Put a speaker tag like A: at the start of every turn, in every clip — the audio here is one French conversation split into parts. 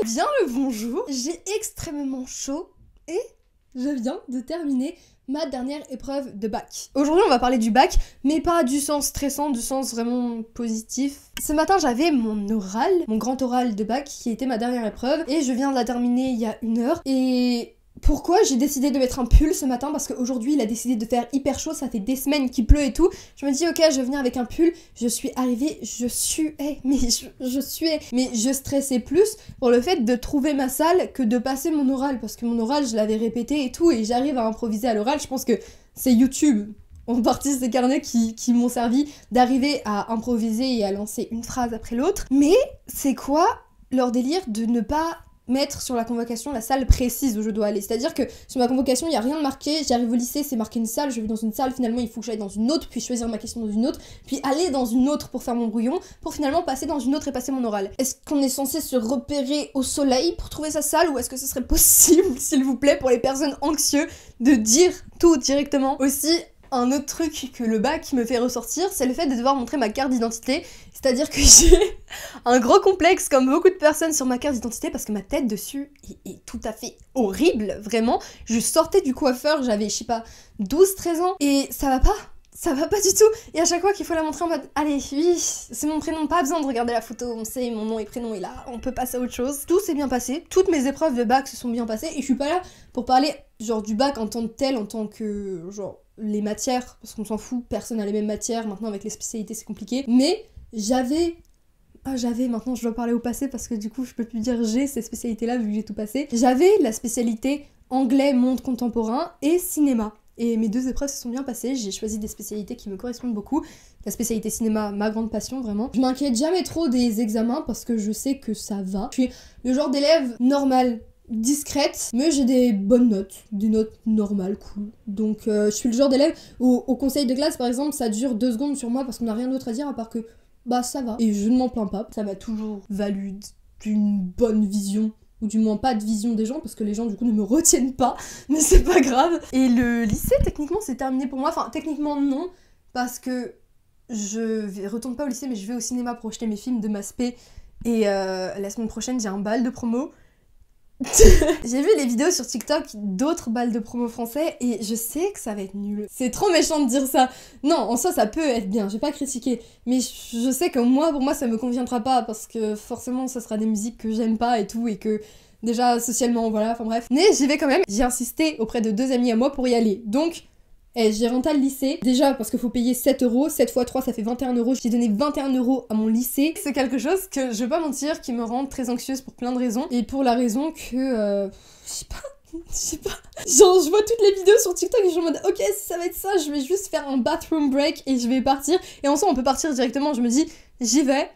A: Bien le bonjour. J'ai extrêmement chaud et je viens de terminer ma dernière épreuve de bac. Aujourd'hui on va parler du bac, mais pas du sens stressant, du sens vraiment positif. Ce matin j'avais mon oral, mon grand oral de bac qui était ma dernière épreuve et je viens de la terminer il y a 1 heure. Et pourquoi j'ai décidé de mettre un pull ce matin? Parce qu'aujourd'hui il a décidé de faire hyper chaud, ça fait des semaines qu'il pleut et tout. Je me dis ok, je vais venir avec un pull. Je suis arrivée, je suais, mais je stressais plus pour le fait de trouver ma salle que de passer mon oral, parce que mon oral je l'avais répété et tout et j'arrive à improviser à l'oral. Je pense que c'est YouTube en partie ces carnets qui m'ont servi d'arriver à improviser et à lancer une phrase après l'autre. Mais c'est quoi leur délire de ne pas mettre sur la convocation la salle précise où je dois aller? C'est-à-dire que sur ma convocation, il n'y a rien de marqué, j'arrive au lycée, c'est marqué une salle, je vais dans une salle, finalement il faut que j'aille dans une autre, puis choisir ma question dans une autre, puis aller dans une autre pour faire mon brouillon, pour finalement passer dans une autre et passer mon oral. Est-ce qu'on est censé se repérer au soleil pour trouver sa salle, ou est-ce que ce serait possible, s'il vous plaît, pour les personnes anxieuses, de dire tout directement? Aussi, un autre truc que le bac me fait ressortir, c'est le fait de devoir montrer ma carte d'identité. C'est-à-dire que j'ai un gros complexe, comme beaucoup de personnes, sur ma carte d'identité, parce que ma tête dessus est tout à fait horrible, vraiment. Je sortais du coiffeur, j'avais, je sais pas, 12-13 ans, et ça va pas du tout. Et à chaque fois qu'il faut la montrer en mode allez, oui, c'est mon prénom, pas besoin de regarder la photo, on sait, mon nom et prénom est là, on peut passer à autre chose. Tout s'est bien passé, toutes mes épreuves de bac se sont bien passées, et je suis pas là pour parler genre du bac en tant que tel, en tant que genre les matières, parce qu'on s'en fout, personne n'a les mêmes matières, maintenant avec les spécialités c'est compliqué, mais maintenant je dois parler au passé parce que du coup je peux plus dire j'ai ces spécialités là vu que j'ai tout passé. J'avais la spécialité anglais, monde contemporain et cinéma. Et mes 2 épreuves se sont bien passées, j'ai choisi des spécialités qui me correspondent beaucoup. La spécialité cinéma, ma grande passion vraiment. Je m'inquiète jamais trop des examens parce que je sais que ça va. Je suis le genre d'élève normal, discrète, mais j'ai des bonnes notes, des notes normales, cool. Donc je suis le genre d'élève où au conseil de classe par exemple ça dure 2 secondes sur moi parce qu'on n'a rien d'autre à dire à part que bah ça va. Et je ne m'en plains pas, ça m'a toujours valu d'une bonne vision, ou du moins pas de vision des gens, parce que les gens du coup ne me retiennent pas, mais c'est pas grave. Et le lycée techniquement c'est terminé pour moi, enfin techniquement non, parce que retourne pas au lycée mais je vais au cinéma pour acheter mes films de maths spé, et la semaine prochaine j'ai un bal de promo. J'ai vu les vidéos sur TikTok d'autres balles de promo français et je sais que ça va être nul. C'est trop méchant de dire ça. Non, en soi ça peut être bien, j'ai pas critiqué. Mais je sais que pour moi ça me conviendra pas parce que forcément ça sera des musiques que j'aime pas et tout, et que déjà socialement voilà, enfin bref. Mais j'y vais quand même, j'ai insisté auprès de 2 amis à moi pour y aller. Donc j'ai renté le lycée, déjà parce qu'il faut payer 7 €, 7 x 3 ça fait 21 €, j'ai donné 21 € à mon lycée. C'est quelque chose que, je vais pas mentir, qui me rend très anxieuse pour plein de raisons, et pour la raison que, je sais pas, genre je vois toutes les vidéos sur TikTok et je suis en mode ok ça va être ça, je vais juste faire un bathroom break et je vais partir, et en soi on peut partir directement, je me dis j'y vais,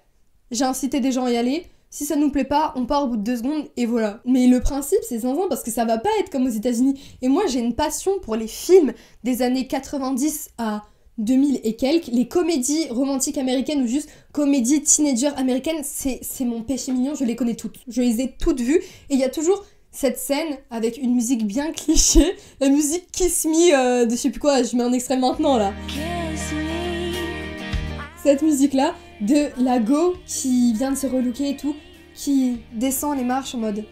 A: j'ai incité des gens à y aller. Si ça nous plaît pas, on part au bout de 2 secondes et voilà. Mais le principe, c'est zinzin parce que ça va pas être comme aux États-Unis. Et moi, j'ai une passion pour les films des années 90 à 2000 et quelques. Les comédies romantiques américaines ou juste comédies teenager américaines, c'est mon péché mignon, je les connais toutes. Je les ai toutes vues. Et il y a toujours cette scène avec une musique bien cliché. La musique Kiss Me de je sais plus quoi, je mets un extrait maintenant là. Cette musique-là, de la go qui vient de se relooker et tout, qui descend les marches en mode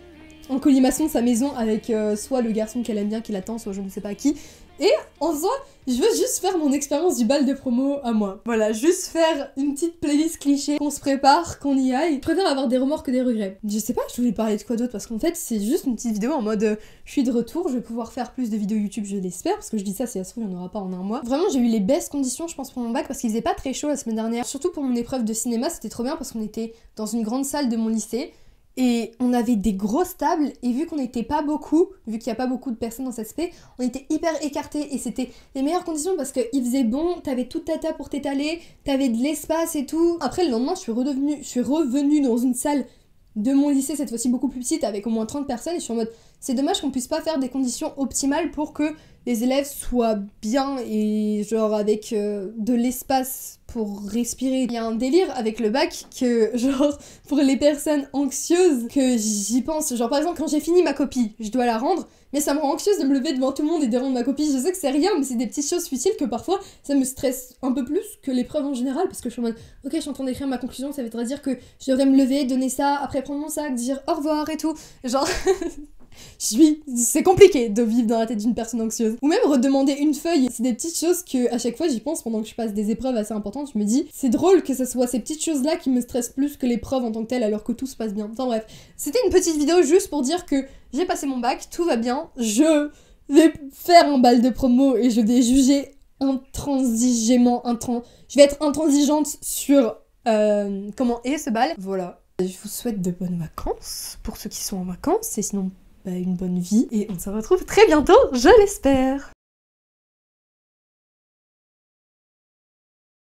A: en colimaçon de sa maison avec soit le garçon qu'elle aime bien qui l'attend, soit je ne sais pas qui. Et en soi, je veux juste faire mon expérience du bal de promo à moi. Voilà, juste faire une petite playlist cliché, qu'on se prépare, qu'on y aille. Je préfère avoir des remords que des regrets. Je sais pas, je voulais parler de quoi d'autre parce qu'en fait, c'est juste une petite vidéo en mode je suis de retour, je vais pouvoir faire plus de vidéos YouTube, je l'espère, parce que je dis ça, si ça se trouve, il n'y en aura pas en 1 mois. Vraiment, j'ai eu les best conditions, je pense, pour mon bac parce qu'il faisait pas très chaud la semaine dernière. Surtout pour mon épreuve de cinéma, c'était trop bien parce qu'on était dans une grande salle de mon lycée. Et on avait des grosses tables, et vu qu'on n'était pas beaucoup, vu qu'il n'y a pas beaucoup de personnes dans cette spé, on était hyper écartés, et c'était les meilleures conditions parce qu'il faisait bon, t'avais toute ta table pour t'étaler, t'avais de l'espace et tout. Après le lendemain, je suis revenue dans une salle de mon lycée, cette fois-ci beaucoup plus petite, avec au moins 30 personnes, et je suis en mode, c'est dommage qu'on puisse pas faire des conditions optimales pour que les élèves soient bien et genre avec de l'espace pour respirer. Il y a un délire avec le bac que genre pour les personnes anxieuses que j'y pense. Genre par exemple quand j'ai fini ma copie, je dois la rendre, mais ça me rend anxieuse de me lever devant tout le monde et de rendre ma copie. Je sais que c'est rien, mais c'est des petites choses futiles que parfois ça me stresse un peu plus que l'épreuve en général parce que je suis en mode ok, je suis en train d'écrire ma conclusion, ça voudrait dire que je devrais me lever, donner ça, après prendre mon sac, dire au revoir et tout. Genre c'est compliqué de vivre dans la tête d'une personne anxieuse. Ou même redemander une feuille, c'est des petites choses que à chaque fois j'y pense pendant que je passe des épreuves assez importantes, je me dis c'est drôle que ce soit ces petites choses là qui me stressent plus que l'épreuve en tant que telle alors que tout se passe bien. Enfin bref, c'était une petite vidéo juste pour dire que j'ai passé mon bac, tout va bien, je vais faire un bal de promo et je vais juger intransigemment, je vais être intransigeante sur comment est ce bal. Voilà. Je vous souhaite de bonnes vacances pour ceux qui sont en vacances et sinon une bonne vie et on se retrouve très bientôt, je l'espère.